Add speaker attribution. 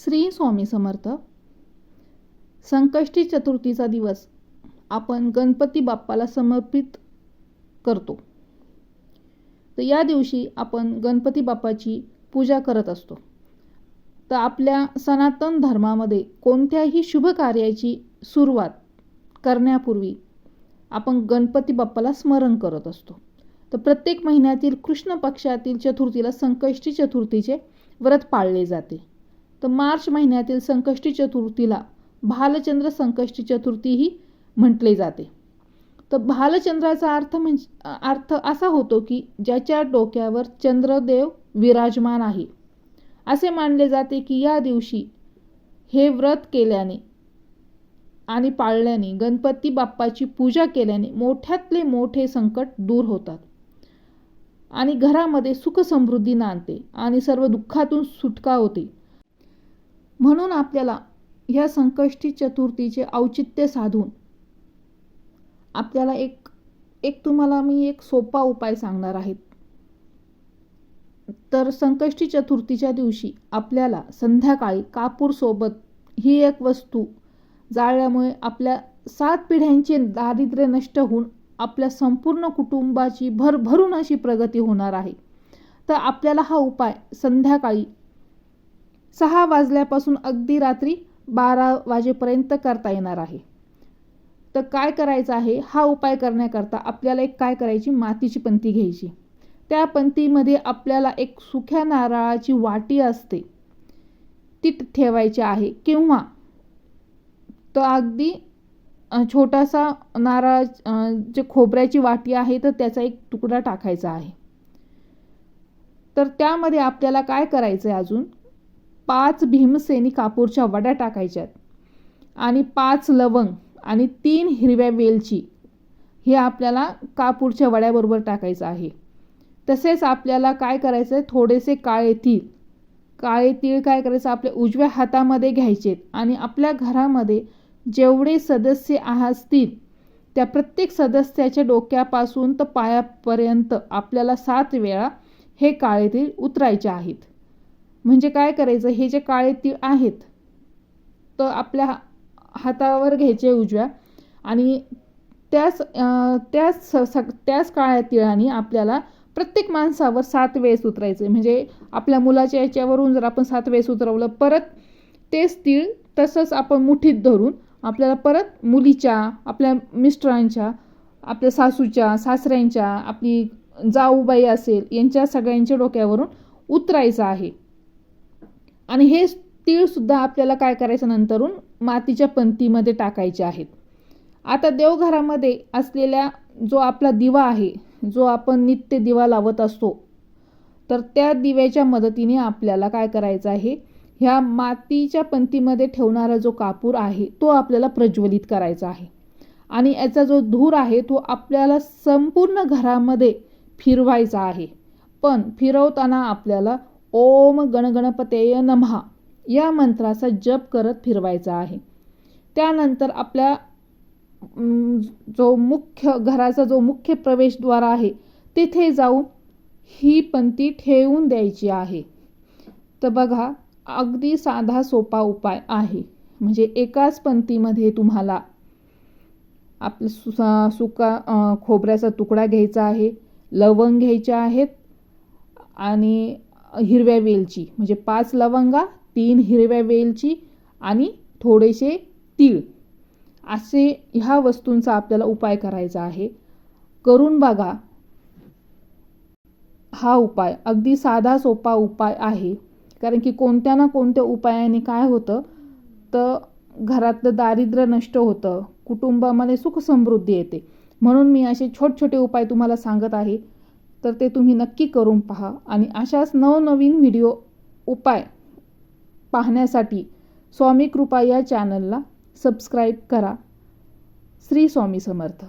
Speaker 1: श्री स्वामी समर्थ. संकष्टी चतुर्थीचा दिवस आपण गणपती बाप्पाला समर्पित करतो. तर या दिवशी आपण गणपती बाप्पाची पूजा करत असतो. तर आपल्या सनातन धर्मामध्ये कोणत्याही शुभ कार्याची सुरुवात करण्यापूर्वी आपण गणपती बाप्पाला स्मरण करत असतो. तर प्रत्येक महिन्यातील कृष्ण पक्षातील चतुर्थीला संकष्टी चतुर्थीचे व्रत पाळले जाते. तर मार्च महिन्यातील संकष्टी चतुर्थीला भालचंद्र संकष्टी चतुर्थीही म्हटले जाते. तर भालचंद्राचा अर्थ असा होतो की ज्याच्या डोक्यावर चंद्रदेव विराजमान आहे. असे मानले जाते की या दिवशी हे व्रत केल्याने आणि पाळल्याने, गणपती बाप्पाची पूजा केल्याने मोठ्यातले मोठे संकट दूर होतात आणि घरामध्ये सुख समृद्धी नांदते आणि सर्व दुःखातून सुटका होते. म्हणून आपल्याला ह्या संकष्टी चतुर्थीचे औचित्य साधून आपल्याला तुम्हाला मी एक सोपा उपाय सांगणार आहे. तर संकष्टी चतुर्थीच्या दिवशी आपल्याला संध्याकाळी कापूर सोबत ही एक वस्तू जाळल्यामुळे आपल्या 7 पिढ्यांचे दारिद्र्य नष्ट होऊन आपल्या संपूर्ण कुटुंबाची भरभरून अशी प्रगती होणार आहे. तर आपल्याला हा उपाय संध्याकाळी 6 वाजल्यापासून अगदी रात्री 12 वाजेपर्यंत करता येणार आहे. तर काय करायचं आहे, हा उपाय करण्याकरता आपल्याला काय करायची, मातीची पंती घ्यायची. त्या पंतीमध्ये आपल्याला एक सुक्या नारळाची वाटी असते ती ठेवायची आहे, किंवा तो अगदी छोटासा नारळ जे खोबऱ्याची वाटी आहे तर त्याचा एक तुकडा टाकायचा आहे. तर त्यामध्ये आपल्याला काय करायचं आहे, अजून 5 भीमसेनी कापूरच्या वड्या टाकायच्यात आणि 5 लवंग आणि 3 हिरव्या वेलची हे आपल्याला कापूरच्या वड्याबरोबर टाकायचं आहे. तसेच आपल्याला काय करायचं आहे, थोडेसे काळे तीळ काय करायचं, आपल्या उजव्या हातामध्ये घ्यायचे आणि आपल्या घरामध्ये जेवढे सदस्य असतील त्या प्रत्येक सदस्याच्या डोक्यापासून तर पायापर्यंत आपल्याला 7 वेळा हे काळे तीळ उतरायचे आहेत. म्हणजे काय करायचं, हे जे काळे तीळ आहेत तर आपल्या हातावर घ्यायचे उजव्या आणि त्याच काळ्या तिळाने आपल्याला प्रत्येक माणसावर 7 वेळेस उतरायचे. म्हणजे आपल्या मुलाच्या याच्यावरून जर आपण 7 वेळेस उतरवलं, परत तेच तीळ तसंच आपण मुठीत धरून आपल्याला परत मुलीच्या, आपल्या मिस्टरांच्या, आपल्या सासूच्या, सासऱ्यांच्या, आपली जाऊबाई असेल यांच्या सगळ्यांच्या डोक्यावरून उतरायचं आहे. आणि हे तीळ सुद्धा आपल्याला काय करायचं, नंतरून मातीच्या पंतीमध्ये टाकायचे आहेत. आता देवघरामध्ये असलेल्या जो आपला दिवा आहे, जो आपण नित्य दिवा लावत असतो, तर त्या दिव्याच्या मदतीने आपल्याला काय करायचं आहे, ह्या मातीच्या पंतीमध्ये ठेवणारा जो कापूर आहे तो आपल्याला प्रज्वलित करायचा आहे. आणि याचा जो धूर आहे तो आपल्याला संपूर्ण घरामध्ये फिरवायचा आहे. पण फिरवताना आपल्याला ओम गणगणपतये नमः या मंत्राचा जप करत फिरवायचा आहे. त्यानंतर आपल्या घराचा जो मुख्य प्रवेशद्वार आहे तिथे जाऊन ही पंती ठेवून द्यायची आहे. तर बघा, अगदी साधा सोपा उपाय आहे. म्हणजे एकाच पंतीमध्ये तुम्हाला आपलं सुका खोबऱ्याचा तुकडा घ्यायचा आहे, लवंग घ्यायचे आहेत आणि हिरव्या वेलची, म्हणजे 5 लवंगा, 3 हिरव्या वेलची आणि थोडेसे तीळ, असे ह्या वस्तूंचा आपल्याला उपाय करायचा आहे. करून बघा. हा उपाय अगदी साधा सोपा उपाय आहे. कारण की कोणत्या ना कोणत्या उपायाने काय होतं, तर घरातलं दारिद्र्य नष्ट होतं, कुटुंबामध्ये सुख समृद्धी येते. म्हणून मी असे छोटे उपाय तुम्हाला सांगत आहे. तर ते तुम्ही नक्की करून पहा आणि अशाच नवनवीन व्हिडिओ उपाय पाहण्यासाठी स्वामी कृपा या चॅनलला सबस्क्राईब करा. श्री स्वामी समर्थ.